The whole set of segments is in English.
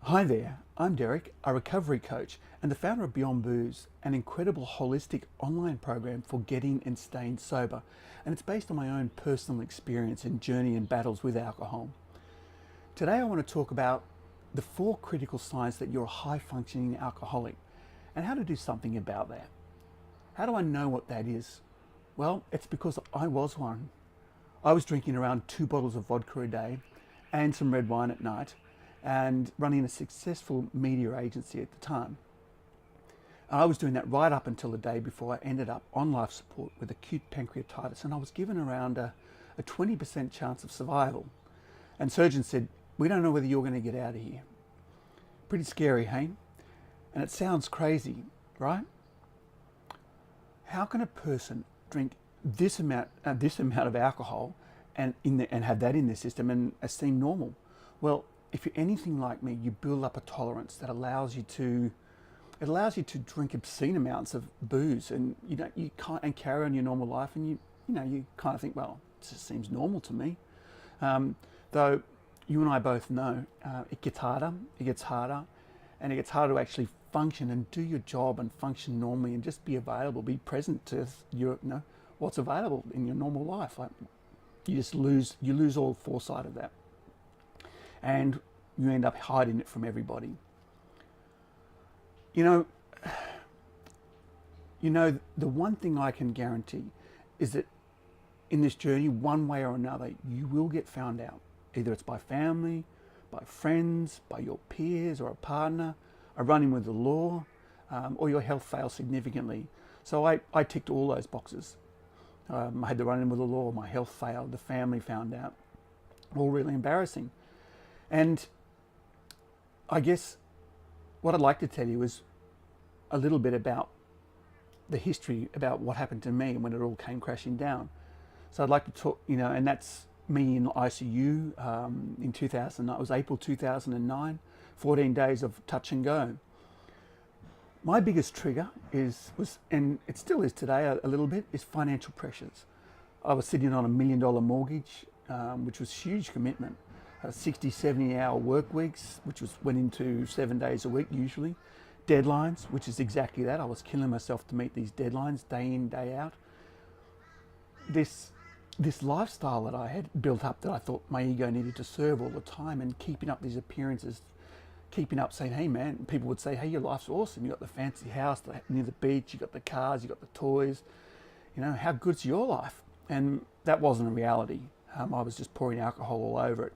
Hi there, I'm Derek, a recovery coach and the founder of Beyond Booze, an incredible holistic online program for getting and staying sober. And it's based on my own personal experience and journey and battles with alcohol. Today I want to talk about the 4 critical signs that you're a high functioning alcoholic and how to do something about that. How do I know what that is? Well, it's because I was one. I was drinking around 2 bottles of vodka a day and some red wine at night, and running a successful media agency at the time. I was doing that right up until the day before I ended up on life support with acute pancreatitis, and I was given around a 20% chance of survival. And surgeons said, "We don't know whether you're going to get out of here." Pretty scary, hey? And it sounds crazy, right? How can a person drink this amount of alcohol and have that in their system and seem normal? Well, if you're anything like me, you build up a tolerance that allows you to drink obscene amounts of booze, and you can't and carry on your normal life, and you kind of think, well, it just seems normal to me. Though you and I both know it gets harder, and it gets harder to actually function and do your job and function normally and just be available, be present to what's available in your normal life. Like you lose all foresight of that. And you end up hiding it from everybody. You know, the one thing I can guarantee is that in this journey, one way or another, you will get found out. Either it's by family, by friends, by your peers or a partner, a run-in with the law, or your health fails significantly. So I ticked all those boxes. I had the run-in with the law, my health failed, the family found out. All really embarrassing. And I guess what I'd like to tell you is a little bit about the history, about what happened to me when it all came crashing down. So I'd like to talk, and that's me in ICU in 2009. It was April 2009, 14 days of touch and go. My biggest trigger was, and it still is today a little bit, is financial pressures. I was sitting on $1 million mortgage, which was a huge commitment. 60, 70-hour work weeks, which went into 7 days a week usually. Deadlines, which is exactly that. I was killing myself to meet these deadlines day in, day out. This lifestyle that I had built up that I thought my ego needed to serve all the time, and keeping up these appearances, keeping up saying, hey man, people would say, hey, your life's awesome. You got the fancy house near the beach, you got the cars, you got the toys. How good's your life? And that wasn't a reality. I was just pouring alcohol all over it.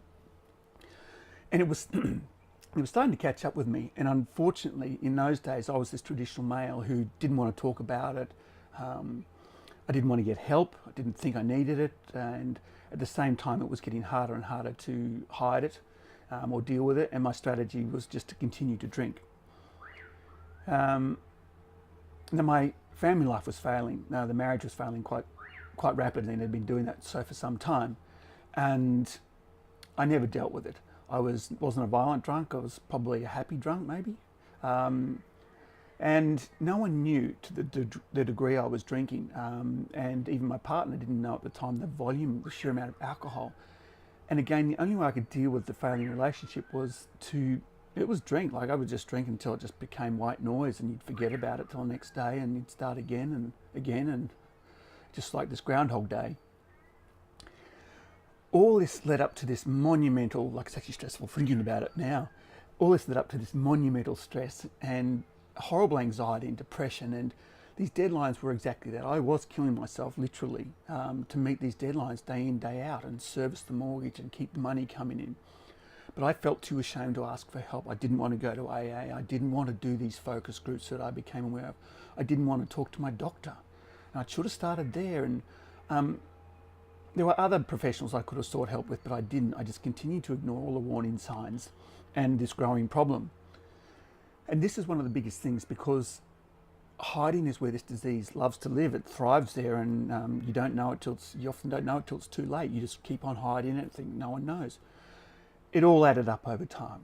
And it was starting to catch up with me. And unfortunately, in those days, I was this traditional male who didn't want to talk about it. I didn't want to get help. I didn't think I needed it. And at the same time, it was getting harder and harder to hide it or deal with it. And my strategy was just to continue to drink. Now my family life was failing. Now the marriage was failing quite rapidly, and had been doing that so for some time. And I never dealt with it. I wasn't a violent drunk. I was probably a happy drunk, maybe. And no one knew to the degree I was drinking. And even my partner didn't know at the time the volume, the sheer amount of alcohol. And again, the only way I could deal with the failing relationship was drink. Like I would just drink until it just became white noise, and you'd forget about it till the next day, and you'd start again and again, and just like this Groundhog Day. All this led up to this monumental, like it's actually stressful thinking about it now, all this led up to this monumental stress and horrible anxiety and depression. And these deadlines were exactly that. I was killing myself literally to meet these deadlines day in, day out, and service the mortgage and keep the money coming in. But I felt too ashamed to ask for help. I didn't want to go to AA. I didn't want to do these focus groups that I became aware of. I didn't want to talk to my doctor. And I should have started there. And there were other professionals I could have sought help with, but I didn't. I just continued to ignore all the warning signs and this growing problem. And this is one of the biggest things, because hiding is where this disease loves to live. It thrives there, and you often don't know it till it's too late. You just keep on hiding it and think no one knows. It all added up over time.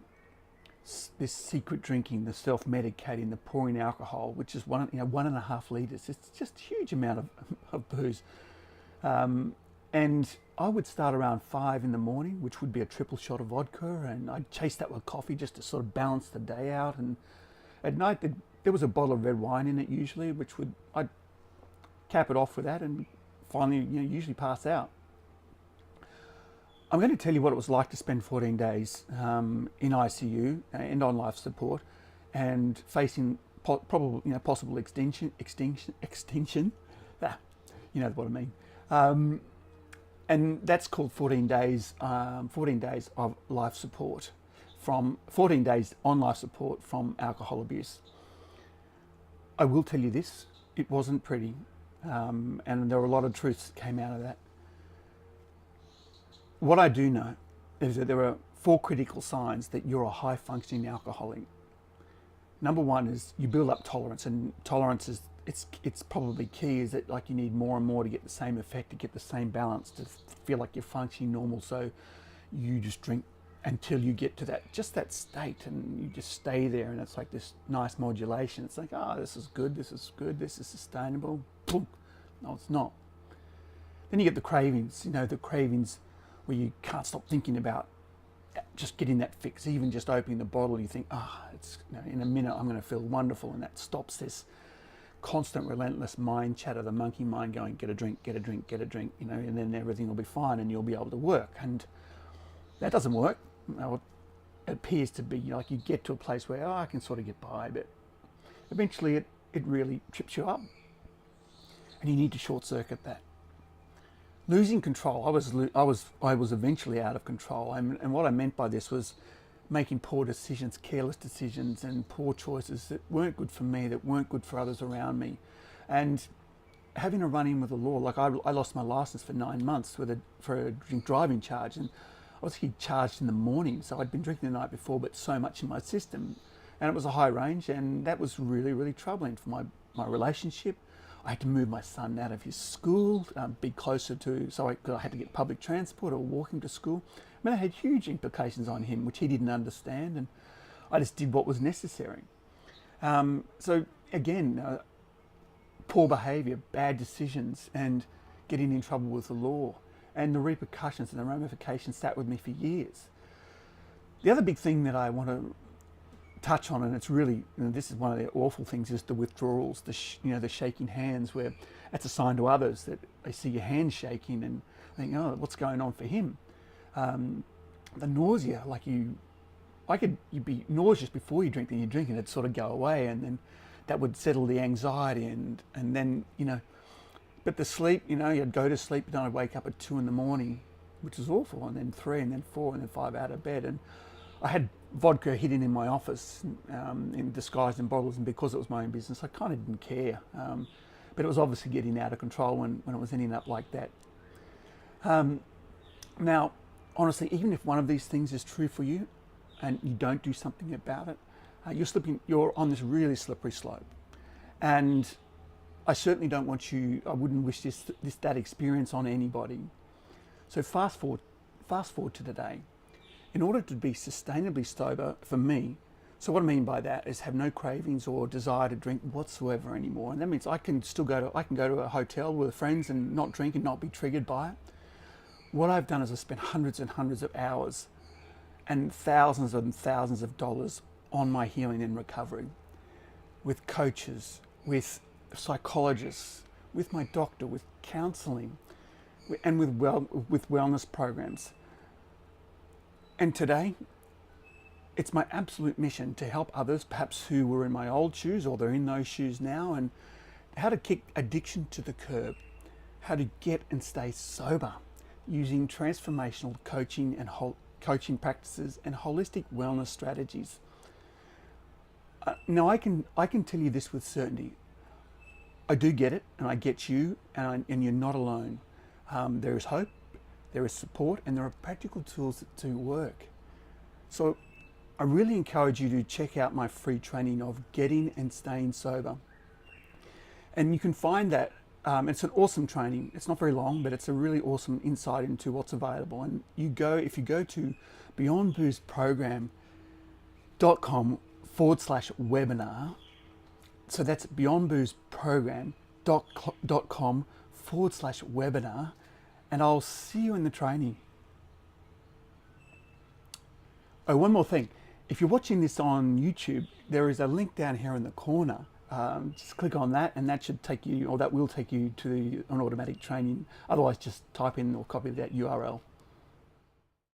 This secret drinking, the self-medicating, the pouring alcohol, which is 1.5 liters. It's just a huge amount of booze. And I would start around 5 in the morning, which would be a triple shot of vodka, and I'd chase that with coffee just to sort of balance the day out. And at night, there was a bottle of red wine in it usually, I'd cap it off with that, and finally, usually pass out. I'm going to tell you what it was like to spend 14 days in ICU and on life support, and facing possible extinction. You know what I mean. And that's called 14 days. 14 days of life support, from 14 days on life support from alcohol abuse. I will tell you this: it wasn't pretty, and there were a lot of truths that came out of that. What I do know is that there are 4 critical signs that you're a high-functioning alcoholic. Number 1 is you build up tolerance, and tolerance is it's probably key. Is that like you need more and more to get the same effect, to get the same balance, to feel like you're functioning normal. So you just drink until you get to that state, and you just stay there, and it's like this nice modulation. It's like, this is good, this is good, this is sustainable. Boom. No, it's not. Then you get the cravings. The cravings where you can't stop thinking about just getting that fix. Even just opening the bottle, you think, it's in a minute I'm going to feel wonderful, and that stops this constant, relentless mind chatter, the monkey mind going, get a drink, get a drink, get a drink, and then everything will be fine, and you'll be able to work. And that doesn't work. It appears to be like you get to a place where I can sort of get by, but eventually it really trips you up, and you need to short circuit that. Losing control. I was eventually out of control, and what I meant by this was making poor decisions, careless decisions, and poor choices that weren't good for me, that weren't good for others around me, and having a run-in with the law. Like I lost my license for 9 months for a drink driving charge, and I was charged in the morning. So I'd been drinking the night before, but so much in my system, and it was a high range, and that was really, really troubling for my relationship. I had to move my son out of his school, be closer to, because I had to get public transport or walk him to school. I mean, it had huge implications on him, which he didn't understand, and I just did what was necessary. So again, poor behaviour, bad decisions, and getting in trouble with the law, and the repercussions and the ramifications sat with me for years. The other big thing that I want to touch on, and it's really, this is one of the awful things, is the withdrawals, the shaking hands, where that's a sign to others that they see your hands shaking and think, what's going on for him? The nausea, you'd be nauseous before you drink, then you drink and it'd sort of go away, and then that would settle the anxiety, and then, but the sleep, you'd go to sleep, then I'd wake up at 2 in the morning, which is awful, and then 3, and then 4, and then 5 out of bed, and I had vodka hidden in my office, in disguised in bottles, and because it was my own business, I kind of didn't care. But it was obviously getting out of control when it was ending up like that. Now, honestly, even if one of these things is true for you, and you don't do something about it, you're on this really slippery slope. And I certainly don't want I wouldn't wish that experience on anybody. So fast forward to today. In order to be sustainably sober for me, so what I mean by that is have no cravings or desire to drink whatsoever anymore. And that means I can go to a hotel with friends and not drink and not be triggered by it. What I've done is I've spent hundreds and hundreds of hours and thousands of dollars on my healing and recovery, with coaches, with psychologists, with my doctor, with counseling, and with wellness programs. And today, it's my absolute mission to help others, perhaps who were in my old shoes or they're in those shoes now, and how to kick addiction to the curb, how to get and stay sober using transformational coaching and coaching practices and holistic wellness strategies. Now, I can tell you this with certainty. I do get it, and I get you, and you're not alone. There is hope, there is support, and there are practical tools to work. So I really encourage you to check out my free training of Getting and Staying Sober. And you can find that, it's an awesome training. It's not very long, but it's a really awesome insight into what's available. And if you go to beyondboozeprogram.com/webinar, so that's beyondboozeprogram.com/webinar, and I'll see you in the training. Oh, one more thing. If you're watching this on YouTube, there is a link down here in the corner. Just click on that, and that should take you, or that will take you to an automatic training. Otherwise, just type in or copy that URL.